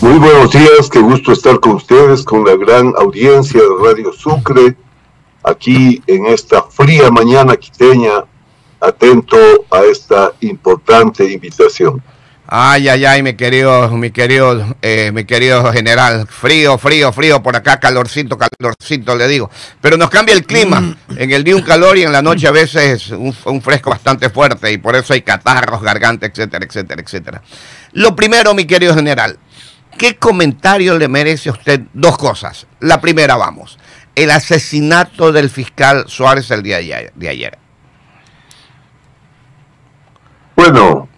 Muy buenos días, qué gusto estar con ustedes, con la gran audiencia de Radio Sucre, aquí en esta fría mañana quiteña, atento a esta importante invitación. Ay, ay, ay, mi querido general. Frío por acá, calorcito, le digo. Pero nos cambia el clima. En el día un calor y en la noche a veces un fresco bastante fuerte y por eso hay catarros, garganta, etcétera, etcétera, etcétera. Lo primero, mi querido general, ¿qué comentario le merece a usted? Dos cosas. La primera, vamos. El asesinato del fiscal Suárez el día de ayer. Bueno,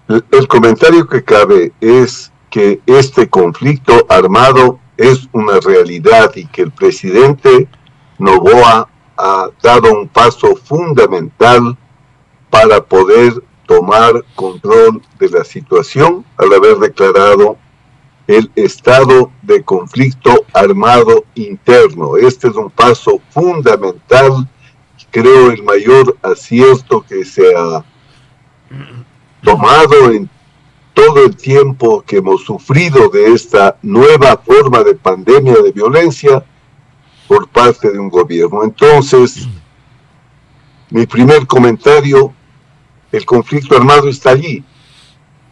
el comentario que cabe es que este conflicto armado es una realidad y que el presidente Noboa ha dado un paso fundamental para poder tomar control de la situación al haber declarado el estado de conflicto armado interno. Este es un paso fundamental, creo el mayor acierto que se ha tomado en todo el tiempo que hemos sufrido de esta nueva forma de pandemia de violencia por parte de un gobierno. Entonces, mi primer comentario, el conflicto armado está allí.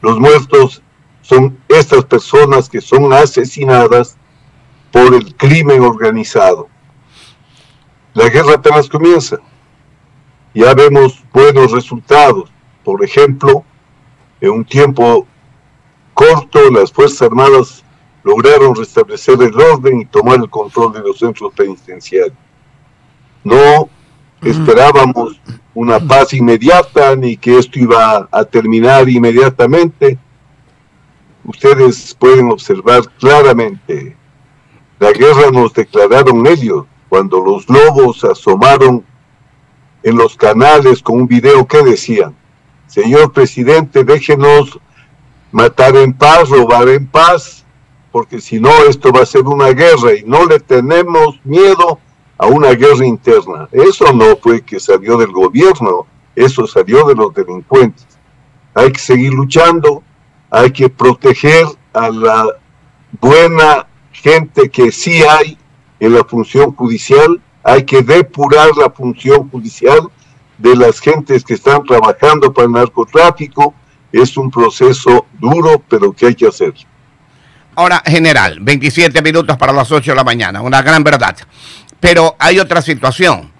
Los muertos son estas personas que son asesinadas por el crimen organizado. La guerra apenas comienza. Ya vemos buenos resultados. Por ejemplo, en un tiempo corto, las Fuerzas Armadas lograron restablecer el orden y tomar el control de los centros penitenciarios. No esperábamos una paz inmediata, ni que esto iba a terminar inmediatamente. Ustedes pueden observar claramente, la guerra nos declararon ellos, cuando los lobos asomaron en los canales con un video que decían: señor presidente, déjenos matar en paz, robar en paz, porque si no esto va a ser una guerra y no le tenemos miedo a una guerra interna. Eso no fue que salió del gobierno, eso salió de los delincuentes. Hay que seguir luchando, hay que proteger a la buena gente que sí hay en la función judicial, hay que depurar la función judicial de las gentes que están trabajando para el narcotráfico. Es un proceso duro, pero que hay que hacer. Ahora, general, 27 minutos para las 8 de la mañana, una gran verdad. Pero hay otra situación.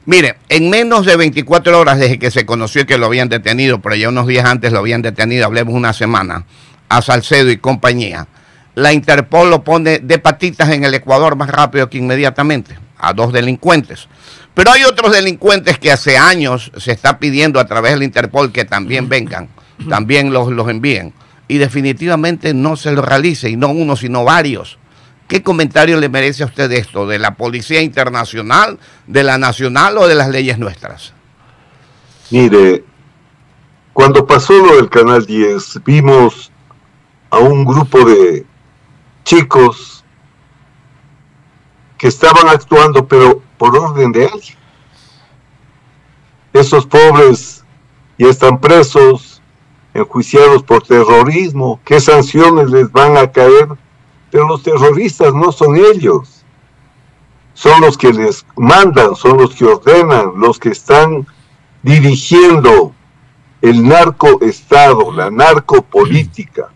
Mire, en menos de 24 horas desde que se conoció que lo habían detenido, pero ya unos días antes lo habían detenido, hablemos una semana, a Salcedo y compañía, la Interpol lo pone de patitas en el Ecuador más rápido que inmediatamente, a 2 delincuentes. Pero hay otros delincuentes que hace años se está pidiendo a través de la Interpol que también vengan, también los envíen, y definitivamente no se lo realice, y no uno, sino varios. ¿Qué comentario le merece a usted esto? ¿De la Policía Internacional, de la Nacional o de las leyes nuestras? Mire, cuando pasó lo del Canal 10, vimos a un grupo de chicos que estaban actuando, pero por orden de alguien. Esos pobres ya están presos, enjuiciados por terrorismo. ¿Qué sanciones les van a caer? Pero los terroristas no son ellos, son los que les mandan, son los que ordenan, los que están dirigiendo el narcoestado, la narcopolítica.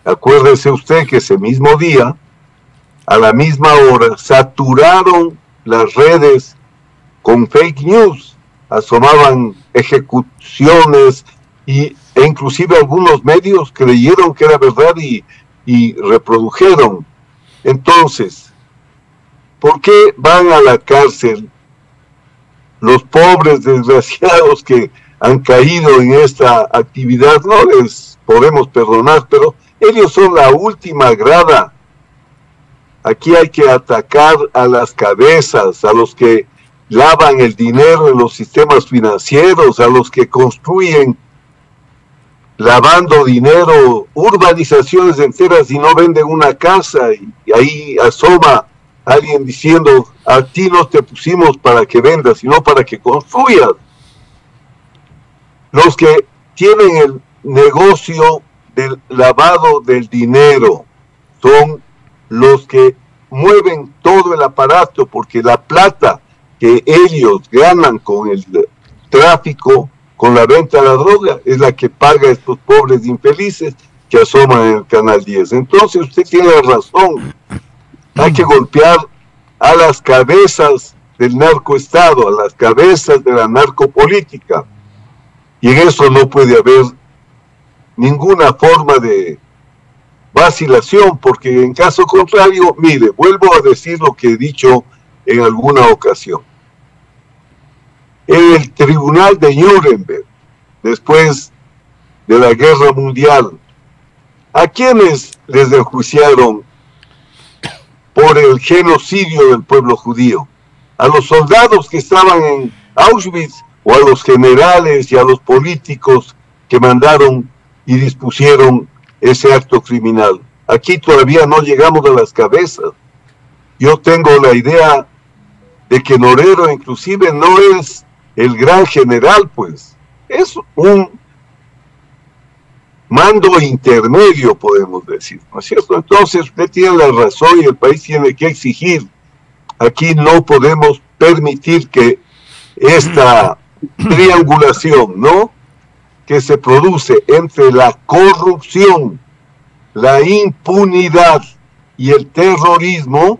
Acuérdese usted que ese mismo día, a la misma hora, saturaron las redes con fake news, asomaban ejecuciones e inclusive algunos medios creyeron que era verdad y reprodujeron. Entonces, ¿por qué van a la cárcel los pobres desgraciados que han caído en esta actividad? No les podemos perdonar, pero ellos son la última grada. Aquí hay que atacar a las cabezas, a los que lavan el dinero en los sistemas financieros, a los que construyen lavando dinero, urbanizaciones enteras y no venden una casa, y ahí asoma alguien diciendo: a ti no te pusimos para que vendas, sino para que construyas. Los que tienen el negocio del lavado del dinero, son los que mueven todo el aparato, porque la plata que ellos ganan con el tráfico, con la venta de la droga, es la que paga a estos pobres infelices que asoman en el Canal 10. Entonces usted tiene razón, hay que golpear a las cabezas del narcoestado, a las cabezas de la narcopolítica, y en eso no puede haber ninguna forma de vacilación, porque en caso contrario, mire, vuelvo a decir lo que he dicho en alguna ocasión. En el tribunal de Nuremberg, después de la Guerra Mundial, ¿a quiénes les enjuiciaron por el genocidio del pueblo judío? ¿A los soldados que estaban en Auschwitz o a los generales y a los políticos que mandaron y dispusieron ese acto criminal? Aquí todavía no llegamos a las cabezas. Yo tengo la idea de que Norero inclusive no es el gran general, pues es un mando intermedio, podemos decir, ¿no es cierto? Entonces usted tiene la razón y el país tiene que exigir. Aquí no podemos permitir que esta triangulación, ¿no?, que se produce entre la corrupción, la impunidad y el terrorismo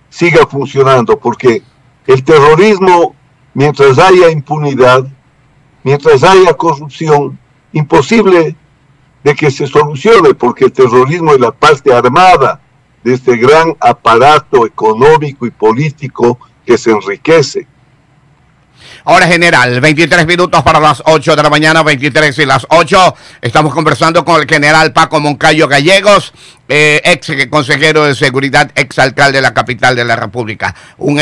siga funcionando, porque el terrorismo, mientras haya impunidad, mientras haya corrupción, imposible de que se solucione, porque el terrorismo es la parte armada de este gran aparato económico y político que se enriquece. Ahora, general, 23 minutos para las 8 de la mañana, 23 y las 8. Estamos conversando con el general Paco Moncayo Gallegos, ex consejero de seguridad, ex alcalde de la capital de la República, un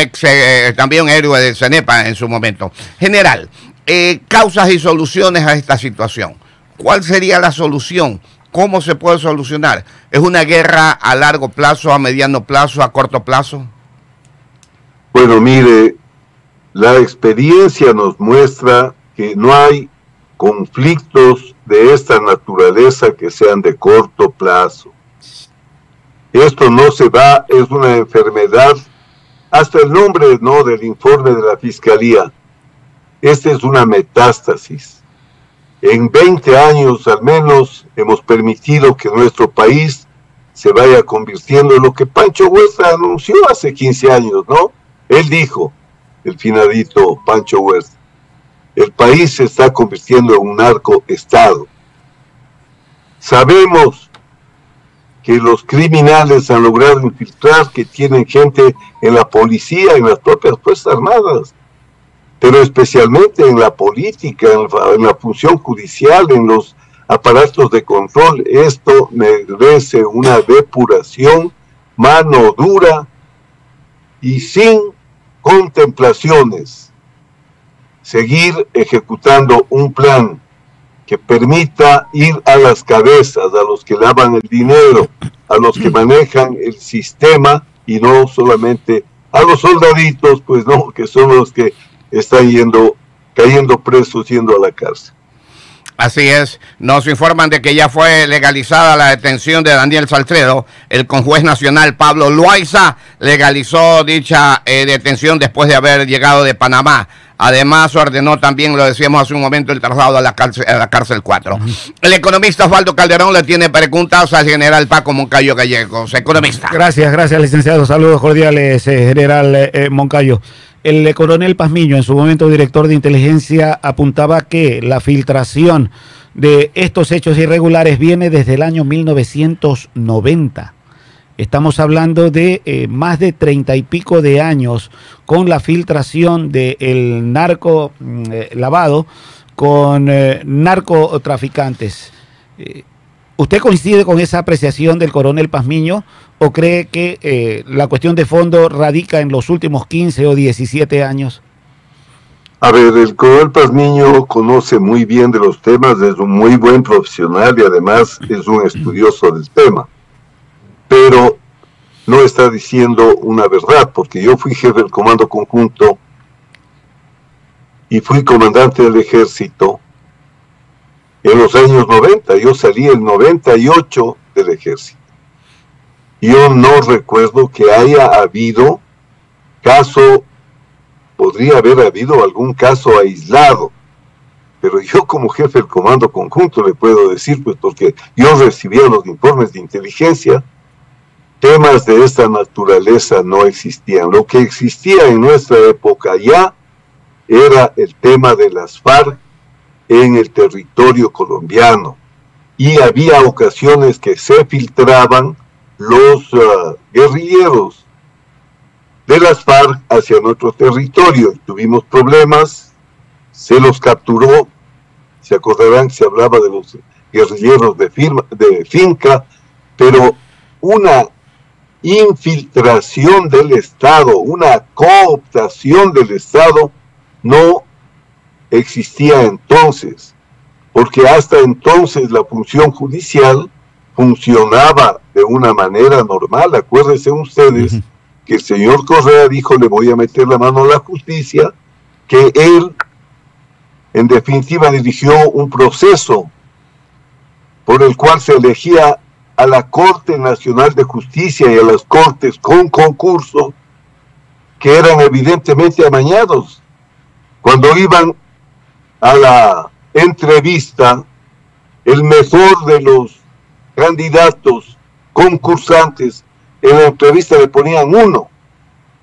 también un héroe del CENEPA en su momento. General, causas y soluciones a esta situación. ¿Cuál sería la solución? ¿Cómo se puede solucionar? ¿Es una guerra a largo plazo, a mediano plazo, a corto plazo? Bueno, mire, la experiencia nos muestra que no hay conflictos de esta naturaleza que sean de corto plazo. Esto no se va, es una enfermedad, hasta el nombre, ¿no?, del informe de la Fiscalía. Esta es una metástasis. En 20 años al menos hemos permitido que nuestro país se vaya convirtiendo en lo que Pancho Huerta anunció hace 15 años, ¿no? Él dijo, el finadito Pancho Huerta, el país se está convirtiendo en un narcoestado. Sabemos que los criminales han logrado infiltrar, que tienen gente en la policía, en las propias Fuerzas Armadas, pero especialmente en la política, en la función judicial, en los aparatos de control. Esto merece una depuración, mano dura y sin contemplaciones. Seguir ejecutando un plan que permita ir a las cabezas, a los que lavan el dinero, a los que manejan el sistema, y no solamente a los soldaditos, pues no, que son los que están cayendo presos, yendo a la cárcel. Así es, nos informan de que ya fue legalizada la detención de Daniel Salcedo. El conjuez nacional Pablo Loaiza legalizó dicha detención después de haber llegado de Panamá. Además, ordenó también, lo decíamos hace un momento, el traslado a la cárcel 4. El economista Osvaldo Calderón le tiene preguntas al general Paco Moncayo Gallegos. Economista. Gracias, licenciado. Saludos cordiales, general Moncayo. El coronel Pazmiño, en su momento director de inteligencia, apuntaba que la filtración de estos hechos irregulares viene desde el año 1990. Estamos hablando de más de 30 y pico de años con la filtración del narco lavado con narcotraficantes. ¿Usted coincide con esa apreciación del coronel Pazmiño o cree que la cuestión de fondo radica en los últimos 15 o 17 años? A ver, el coronel Pazmiño conoce muy bien de los temas, es un muy buen profesional y además es un estudioso del tema. Pero no está diciendo una verdad, porque yo fui jefe del Comando Conjunto y fui comandante del Ejército en los años 90, 90, yo salí el 98 del ejército. Yo no recuerdo que haya habido caso, podría haber habido algún caso aislado, pero yo como jefe del comando conjunto le puedo decir, pues porque yo recibía los informes de inteligencia, temas de esta naturaleza no existían. Lo que existía en nuestra época ya era el tema de las FARC en el territorio colombiano, y había ocasiones que se filtraban los guerrilleros de las FARC hacia nuestro territorio. Tuvimos problemas, se los capturó. Se acordarán que se hablaba de los guerrilleros de finca, pero una infiltración del Estado, una cooptación del Estado no existía entonces, porque hasta entonces la función judicial funcionaba de una manera normal. Acuérdense ustedes que el señor Correa dijo: le voy a meter la mano a la justicia, que él en definitiva dirigió un proceso por el cual se elegía a la Corte Nacional de Justicia y a las cortes con concurso, que eran evidentemente amañados. Cuando iban a la entrevista, el mejor de los candidatos concursantes, en la entrevista le ponían 1,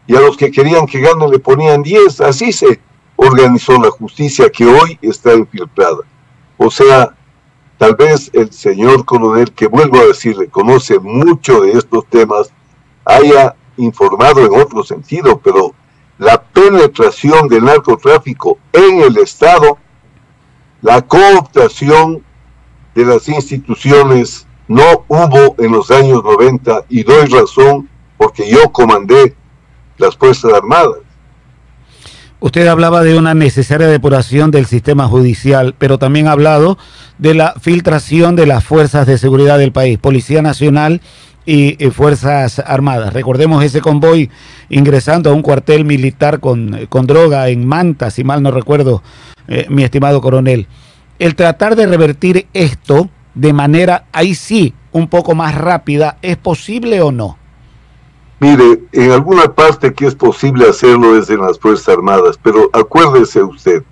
y a los que querían que gane le ponían 10. Así se organizó la justicia que hoy está infiltrada. O sea, tal vez el señor coronel, que vuelvo a decirle, conoce mucho de estos temas, haya informado en otro sentido, pero la penetración del narcotráfico en el Estado, la cooptación de las instituciones, no hubo en los años 90, y doy razón porque yo comandé las Fuerzas Armadas. Usted hablaba de una necesaria depuración del sistema judicial, pero también ha hablado de la filtración de las fuerzas de seguridad del país, Policía Nacional y Fuerzas Armadas. Recordemos ese convoy ingresando a un cuartel militar con droga en Manta, si mal no recuerdo, mi estimado coronel. El tratar de revertir esto de manera, ahí sí, un poco más rápida, ¿es posible o no? Mire, en alguna parte que es posible hacerlo es en las Fuerzas Armadas, pero acuérdese usted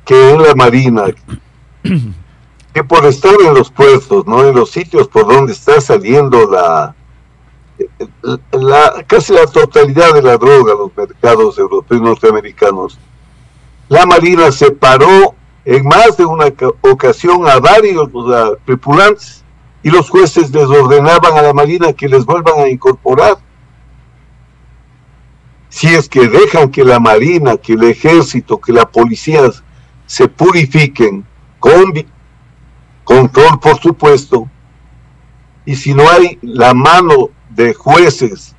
que en la Marina, que por estar en los puertos, no en los sitios por donde está saliendo casi la totalidad de la droga, los mercados europeos y norteamericanos, la Marina separó en más de una ocasión a varios tripulantes, y los jueces les ordenaban a la Marina que les vuelvan a incorporar. Si es que dejan que la Marina, que el Ejército, que la Policía se purifiquen, con control por supuesto, y si no hay la mano de jueces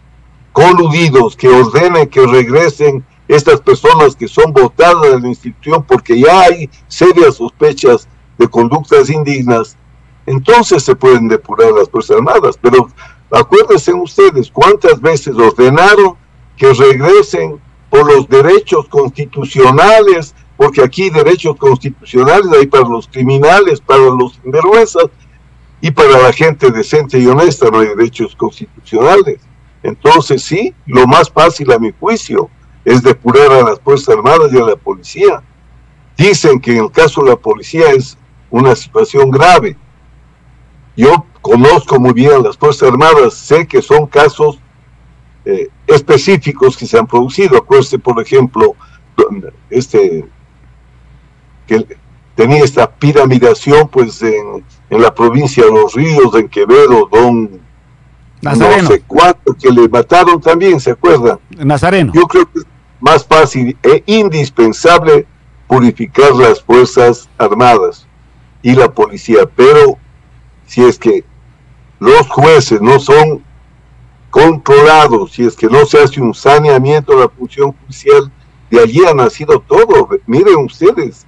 coludidos que ordenen que regresen estas personas que son votadas de la institución porque ya hay serias sospechas de conductas indignas, entonces se pueden depurar las Fuerzas Armadas. Pero acuérdense ustedes cuántas veces ordenaron que regresen por los derechos constitucionales, porque aquí derechos constitucionales hay para los criminales, para los sinvergüenzas, y para la gente decente y honesta no hay derechos constitucionales. Entonces sí, lo más fácil a mi juicio es depurar a las Fuerzas Armadas y a la policía. Dicen que en el caso de la policía es una situación grave. Yo conozco muy bien a las Fuerzas Armadas, sé que son casos específicos que se han producido. Acuérdense, por ejemplo, que tenía esta piramidación pues en la provincia de Los Ríos, en Quevedo, don Nazareno. No sé cuánto, que le mataron también, ¿se acuerdan? Nazareno. Yo creo que es más fácil e indispensable purificar las Fuerzas Armadas y la policía, pero si es que los jueces no son controlados, si es que no se hace un saneamiento de la función judicial, de allí ha nacido todo. Miren ustedes,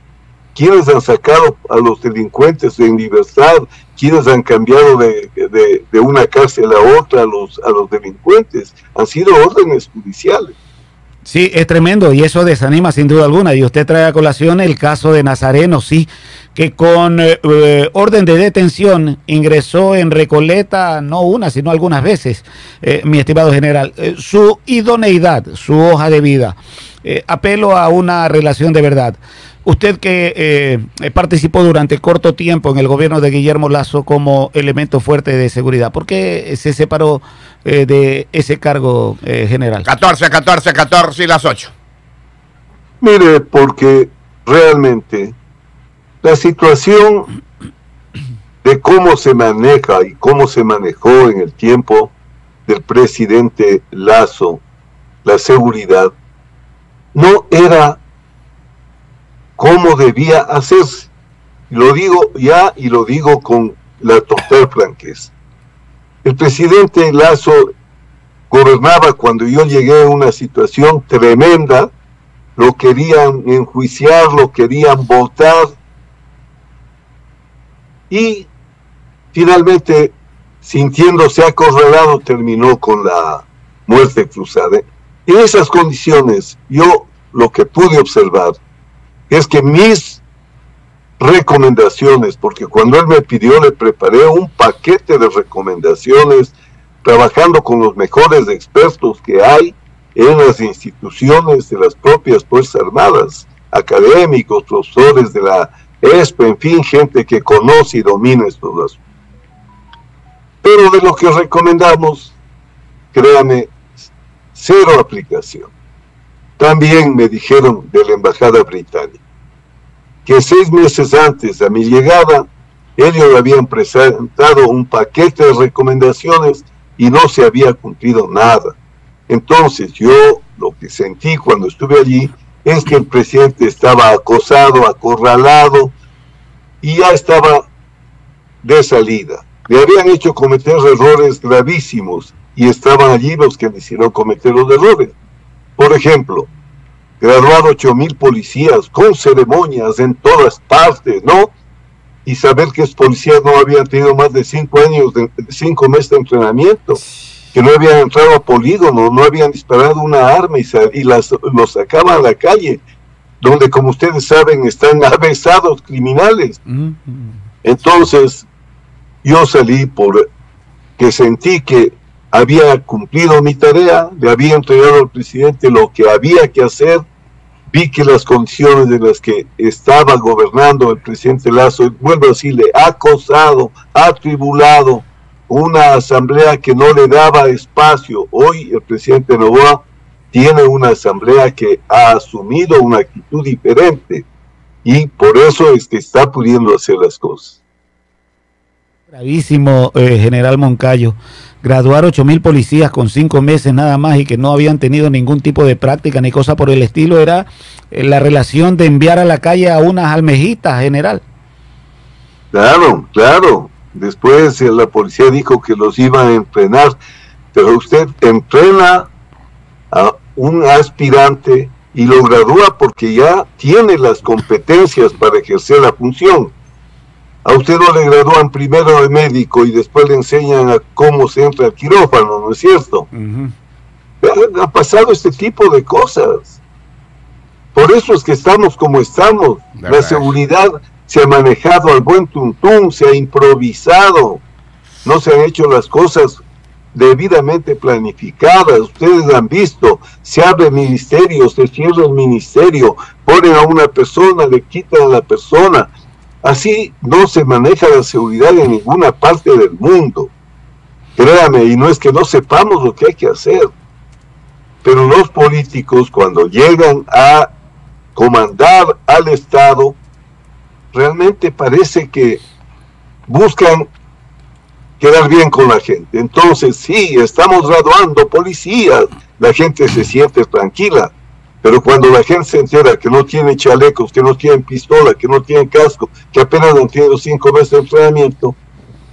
quienes han sacado a los delincuentes en libertad, quienes han cambiado de una cárcel a otra a los delincuentes, han sido órdenes judiciales. Sí, es tremendo y eso desanima sin duda alguna. Y usted trae a colación el caso de Nazareno, sí, que con orden de detención ingresó en Recoleta, no una, sino algunas veces, mi estimado general. Su idoneidad, su hoja de vida, apelo a una relación de verdad. Usted que participó durante corto tiempo en el gobierno de Guillermo Lasso como elemento fuerte de seguridad, ¿por qué se separó de ese cargo, general? 14 y las 8. Mire, porque realmente la situación de cómo se maneja y cómo se manejó en el tiempo del presidente Lasso, la seguridad, no era cómo debía hacerse. Lo digo ya y lo digo con la total franqueza. El presidente Lasso gobernaba cuando yo llegué a una situación tremenda, lo querían enjuiciar, lo querían votar y finalmente, sintiéndose acorralado, terminó con la muerte cruzada. En esas condiciones, yo lo que pude observar es que mis recomendaciones, porque cuando él me pidió le preparé un paquete de recomendaciones trabajando con los mejores expertos que hay en las instituciones de las propias Fuerzas Armadas, académicos, profesores de la ESPE, en fin, gente que conoce y domina estos asuntos. Pero de lo que recomendamos, créame, cero aplicación. También me dijeron de la Embajada Británica que 6 meses antes de mi llegada, ellos habían presentado un paquete de recomendaciones y no se había cumplido nada. Entonces yo lo que sentí cuando estuve allí es que el presidente estaba acosado, acorralado y ya estaba de salida. Le habían hecho cometer errores gravísimos y estaban allí los que le hicieron cometer los errores. Por ejemplo, graduar 8,000 policías con ceremonias en todas partes, ¿no? Y saber que los policías no habían tenido más de 5 meses de entrenamiento, que no habían entrado a polígono, no habían disparado una arma y los sacaban a la calle, donde, como ustedes saben, están avesados criminales. Entonces, yo salí porque sentí que había cumplido mi tarea, le había entregado al presidente lo que había que hacer, vi que las condiciones en las que estaba gobernando el presidente Lasso, vuelvo a decirle, acosado, atribulado, una asamblea que no le daba espacio. Hoy el presidente Noboa tiene una asamblea que ha asumido una actitud diferente y por eso es que está pudiendo hacer las cosas. Gravísimo, general Moncayo. Graduar 8,000 policías con 5 meses nada más y que no habían tenido ningún tipo de práctica ni cosa por el estilo, era la relación de enviar a la calle a unas almejitas, general. Claro, claro. Después la policía dijo que los iba a entrenar, pero usted entrena a un aspirante y lo gradúa porque ya tiene las competencias para ejercer la función. A usted no le gradúan primero de médico y después le enseñan a cómo se entra al quirófano, ¿no es cierto? Ha pasado este tipo de cosas. Por eso es que estamos como estamos. La seguridad se ha manejado al buen tuntún, se ha improvisado. No se han hecho las cosas debidamente planificadas. Ustedes han visto, se abre el ministerio, se cierra el ministerio, ponen a una persona, le quitan a la persona. Así no se maneja la seguridad en ninguna parte del mundo. Créame, y no es que no sepamos lo que hay que hacer. Pero los políticos, cuando llegan a comandar al Estado, realmente parece que buscan quedar bien con la gente. Entonces, sí, estamos graduando policías, la gente se siente tranquila. Pero cuando la gente se entera que no tiene chalecos, que no tienen pistola, que no tienen casco, que apenas han tenido 5 meses de entrenamiento,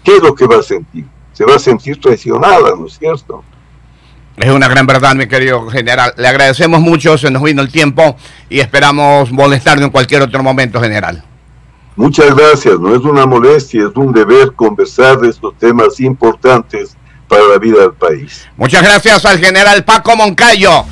¿qué es lo que va a sentir? Se va a sentir traicionada, ¿no es cierto? Es una gran verdad, mi querido general. Le agradecemos mucho, se nos vino el tiempo y esperamos molestarle en cualquier otro momento, general. Muchas gracias, no es una molestia, es un deber conversar de estos temas importantes para la vida del país. Muchas gracias al general Paco Moncayo.